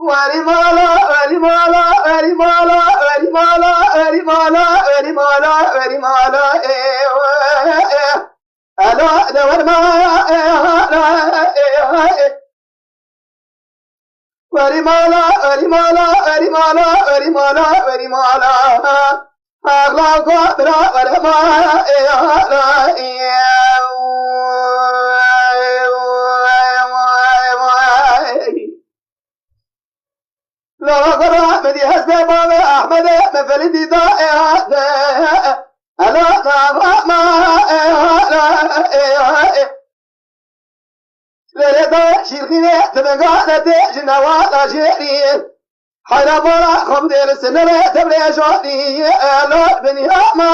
وری مالا وری مالا وری مالا وری مالا وری مالا وری مالا وری مالا الا دور ما وری مالا وری مالا وری مالا وری مالا وری مالا اغلاق برا وری مالا لا قرأ مدي حسب باب أحمد مفلدي ضائعات ألا نعم ما لرضا شيخيني تبقى جنوات شيرين حيلا برا خم دير السنة تبلي شوقي لا بني ما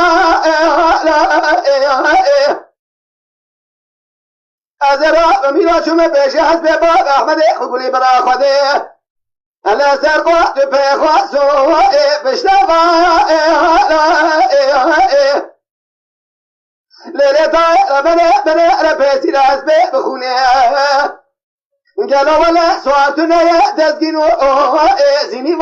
أزرع وميلا شو مبيش حسب باب أحمد خقولي برا خده ألا سرقوا تبيخوا سوء بشتغى لرضا بني ربيتي لأسبي بخوني قالوا ولا سواتنا يا تسقنوا زيني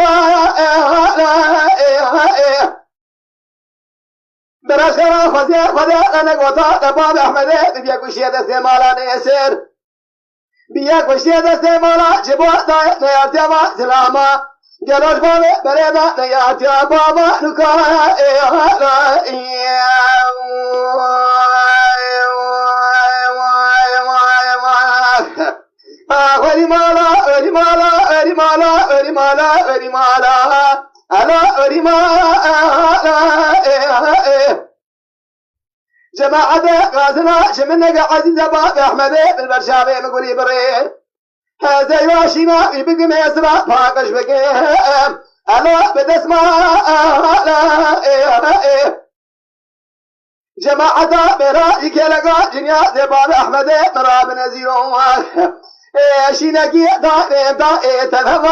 براش خرا خذا أنا قطع باب أحمد بياكو شيء استعمال يسير بياكو شيء استعمال جبوا نياتي ما سلاما قالوا باب بريدا نياتي بابا نكا وري مالا وري مالا وري مالا وري مالا وري مالا ألا وري مالا جماعة غازنا شمنا عزيز باب أحمد بالبرشاوي مقولي بري هذا يواشيما يبقى ما يسرع فاقش بقى ألا بدسما جماعة برأيك لقى جنيا باب أحمد مراب نزيرون شينكي دائما تذهب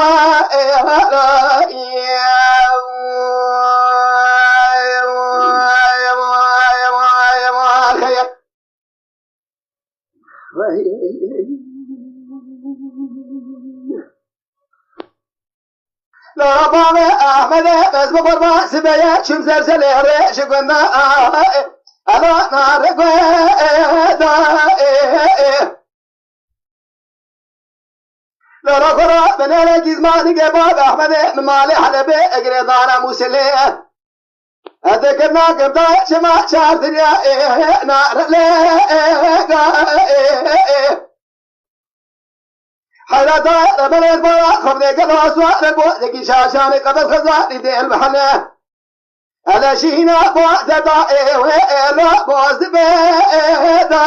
لا باب أحمد بس بقربان سبيا شم سلسلة ريش قلنا ألا نارك لا رخرا بنانا جزماني باب أحمد ممالي حلبي أقريضانا مسلية أذكرنا قبضا شما شعر دنيا نار ليك حيراتا ربنا البرا خبرك الواسوا رقو ذكي شاشاني قبض خزاني دي المحلة ألا شينا بوعدتا لا بوعد بيدا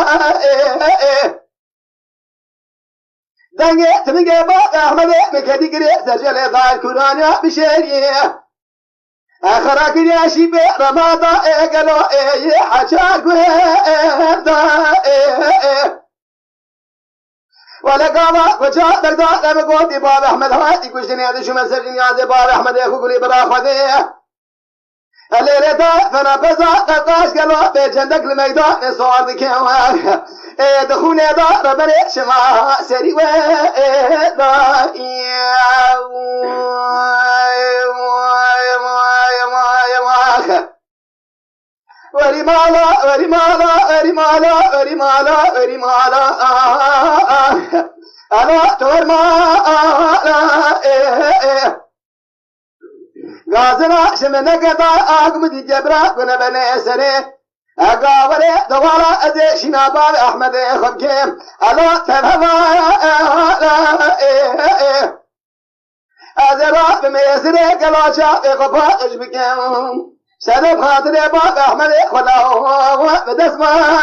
دنگه تمنگه با احمد مکدی گری سجل دار کورانیا بشریه آخرا گریاشی به رمادا اگلو حچار گوهدا ولا قاما وجا دغدا لما قودي باب احمد هادي كشتني هذا شو مسر دنيا باب احمد يخولي برا خديه الليلة فانا بزا قاش قالوا بجندك الميدان صار ذكي دخولي دار بري شما سري ودا وري مالا وري مالا وري مالا وري مالا وري مالا انا تور مالا غازنا شمنا قطع آقم دي جبرا كنا بني سنة أقاوري دوارا أزي شنابال أحمد خبكيم ألا تفهما أزرا بميسري قلاشا إغفا إجبكيم سنب خاطر باب أحمد خلاو بدسما